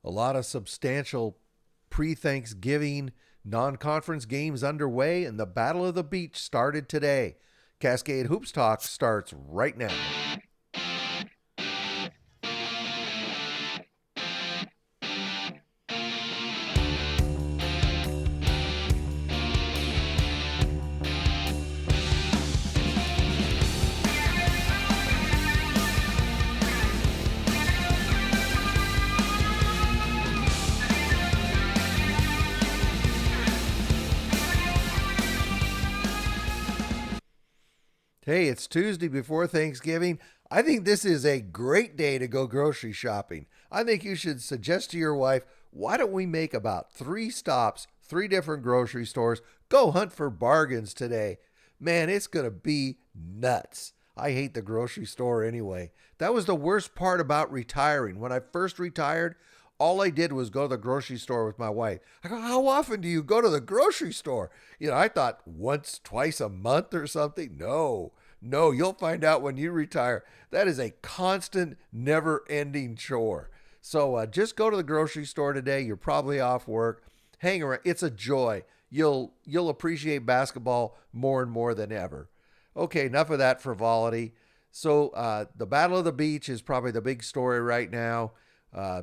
A lot of substantial pre-Thanksgiving non-conference games underway, and the Battle of the Beach started today. Cascade Hoops Talk starts right now. Hey, it's Tuesday before Thanksgiving. I think this is a great day to go grocery shopping. I think you should suggest to your wife, why don't we make about 3 stops, 3 different grocery stores, go hunt for bargains today? Man, it's going to be nuts. I hate the grocery store anyway. That was the worst part about retiring. When I first retired, all I did was go to the grocery store with my wife. I go, how often do you go to the grocery store? I thought once, twice a month or something. No, you'll find out when you retire. That is a constant, never ending chore. So just go to the grocery store today. You're probably off work. Hang around. It's a joy. You'll appreciate basketball more and more than ever. Okay, enough of that frivolity. So the Battle of the Beach is probably the big story right now.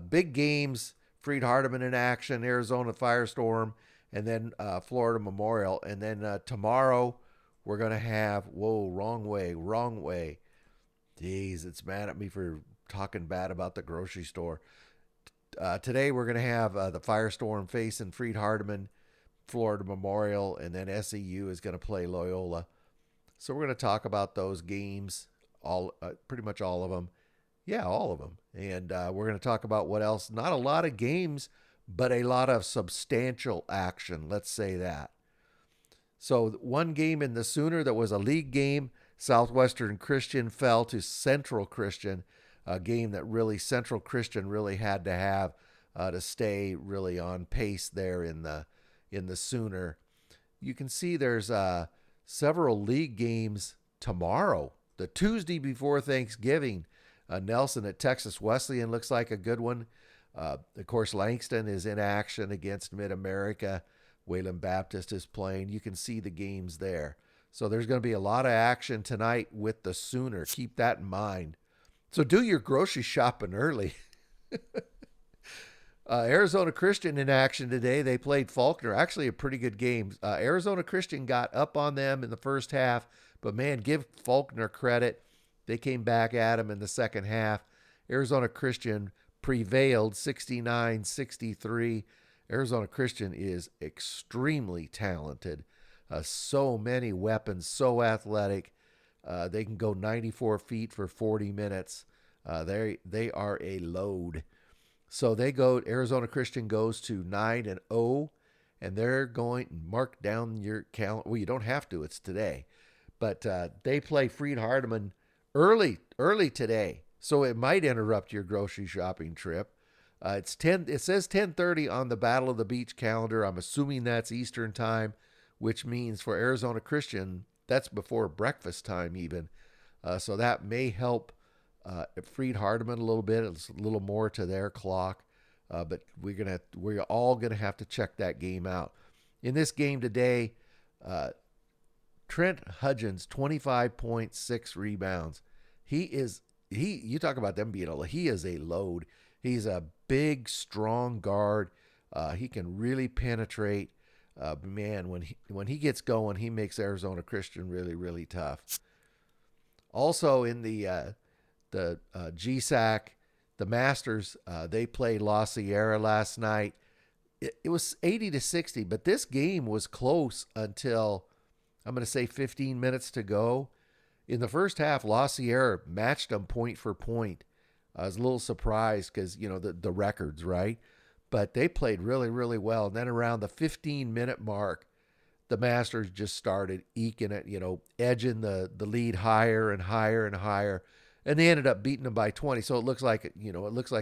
Big games, Freed Hardeman in action, Arizona Firestorm, and then Florida Memorial. And then tomorrow we're going to have, whoa, wrong way. Jeez, it's mad at me for talking bad about the grocery store. Today we're going to have the Firestorm facing Freed Hardeman, Florida Memorial, and then SEU is going to play Loyola. So we're going to talk about those games, pretty much all of them. Yeah, all of them. And we're going to talk about what else. Not a lot of games, but a lot of substantial action. Let's say that. So one game in the Sooner that was a league game, Southwestern Christian fell to Central Christian, a game that really Central Christian really had to have to stay really on pace there in the Sooner. You can see there's several league games tomorrow, the Tuesday before Thanksgiving. Nelson at Texas Wesleyan looks like a good one. Of course, Langston is in action against Mid-America. Wayland Baptist is playing. You can see the games there. So there's going to be a lot of action tonight with the Sooner. Keep that in mind. So do your grocery shopping early. Arizona Christian in action today. They played Faulkner. Actually, a pretty good game. Arizona Christian got up on them in the first half, but man, give Faulkner credit. They came back at him in the second half. Arizona Christian prevailed 69-63. Arizona Christian is extremely talented. So many weapons, so athletic. They can go 94 feet for 40 minutes. They are a load. So Arizona Christian goes to 9-0, and they're going to mark down your calendar. Well, you don't have to. It's today. But they play Freed Hardeman early today, so it might interrupt your grocery shopping trip. It says 10:30 on the Battle of the Beach calendar. I'm assuming that's Eastern time, which means for Arizona Christian, that's before breakfast time even. So that may help Freed Hardeman a little bit. It's a little more to their clock, but we're all gonna have to check that game out. In this game today, Trent Hudgens, 25.6 rebounds. You talk about them being he is a load. He's a big, strong guard. He can really penetrate. Man, when he gets going, he makes Arizona Christian really, really tough. Also in the GSAC, the Masters, they played La Sierra last night. It was 80-60, but this game was close until, I'm going to say 15 minutes to go. In the first half, La Sierra matched them point for point. I was a little surprised because, the records, right? But they played really, really well. And then around the 15-minute mark, the Masters just started eking it, edging the lead higher and higher and higher. And they ended up beating them by 20. So it looks like,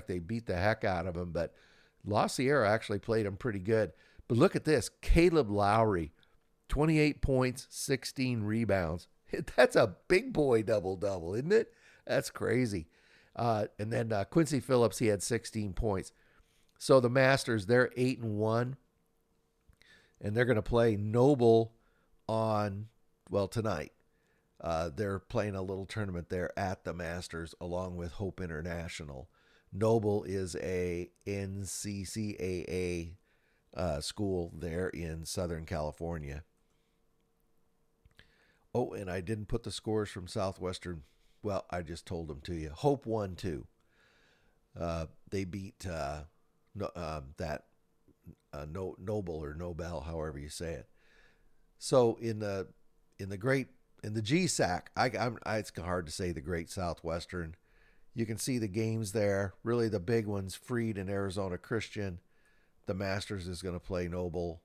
they beat the heck out of them. But La Sierra actually played them pretty good. But look at this. Caleb Lowry, 28 points, 16 rebounds. That's a big boy double-double, isn't it? That's crazy. And then Quincy Phillips, he had 16 points. So the Masters, they're 8-1, and they're going to play Noble on, well, tonight. They're playing a little tournament there at the Masters along with Hope International. Noble is a NCCAA school there in Southern California. Oh, and I didn't put the scores from Southwestern. Well, I just told them to you. Hope won too. They beat Noble or Nobel, however you say it. So in the GSAC, it's hard to say the Great Southwestern. You can see the games there. Really, the big ones: Freed and Arizona Christian. The Masters is going to play Noble,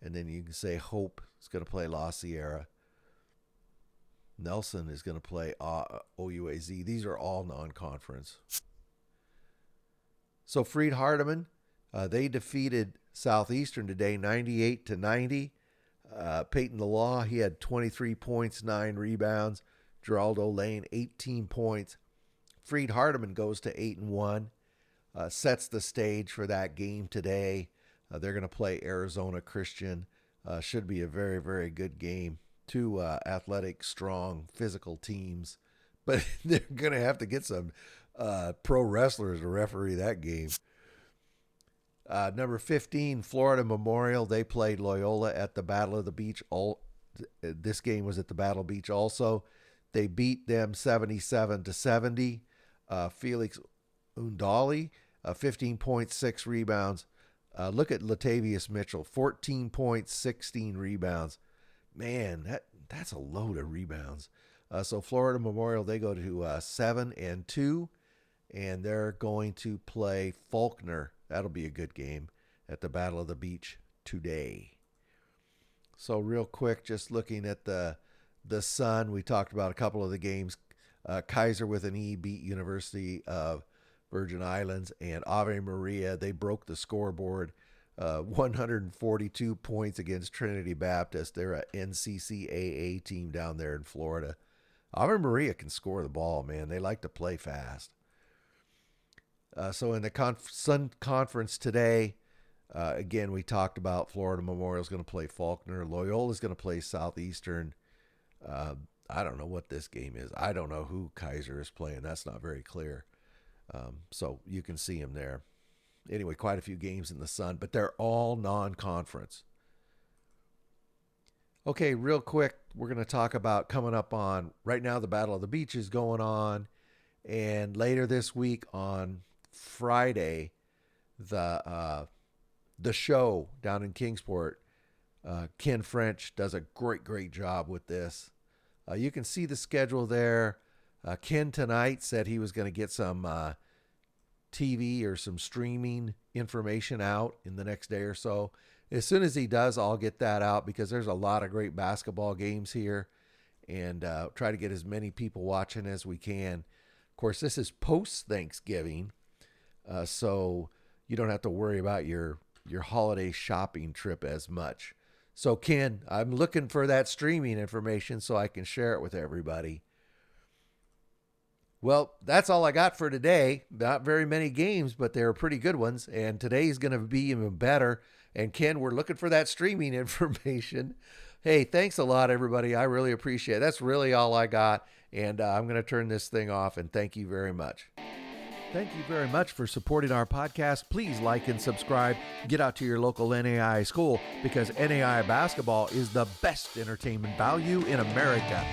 and then you can say Hope is going to play La Sierra. Nelson is going to play OUAZ. These are all non-conference. So Freed Hardeman, they defeated Southeastern today, 98-90. Peyton the Law, he had 23 points, 9 rebounds. Geraldo Lane, 18 points. Freed Hardeman goes to 8-1, sets the stage for that game today. They're going to play Arizona Christian. Should be a very, very good game. Two athletic, strong, physical teams. But they're going to have to get some pro wrestlers to referee that game. Number 15, Florida Memorial. They played Loyola at the Battle of the Beach. This game was at the Battle Beach also. They beat them 77-70. Felix Undali, 15 points, 6 rebounds. Look at Latavius Mitchell, 14 points, 16 rebounds. Man, that's a load of rebounds. So Florida Memorial, they go to 7-2, and they're going to play Faulkner. That'll be a good game at the Battle of the Beach today. So real quick, just looking at the Sun, we talked about a couple of the games. Kaiser with an E beat University of Virgin Islands, and Ave Maria, they broke the scoreboard. 142 points against Trinity Baptist. They're a NCCAA team down there in Florida. Ave Maria can score the ball, man. They like to play fast. So in the Sun Conference today, again, we talked about Florida Memorial is going to play Faulkner. Loyola is going to play Southeastern. I don't know what this game is. I don't know who Kaiser is playing. That's not very clear. So you can see him there. Anyway, quite a few games in the Sun, but they're all non-conference. Okay, real quick, we're going to talk about coming up on, right now the Battle of the Beach is going on, and later this week on Friday, the show down in Kingsport, Ken French does a great job with this. You can see the schedule there. Ken tonight said he was going to get some TV or some streaming information out in the next day or so. As soon as he does, I'll get that out because there's a lot of great basketball games here, and try to get as many people watching as we can. Of course, this is post-Thanksgiving, so you don't have to worry about your holiday shopping trip as much. So, Ken, I'm looking for that streaming information so I can share it with everybody. Well, that's all I got for today. Not very many games, but they're pretty good ones. And today's going to be even better. And Ken, we're looking for that streaming information. Hey, thanks a lot, everybody. I really appreciate it. That's really all I got. And I'm going to turn this thing off. And thank you very much. Thank you very much for supporting our podcast. Please like and subscribe. Get out to your local NAIA school because NAIA basketball is the best entertainment value in America.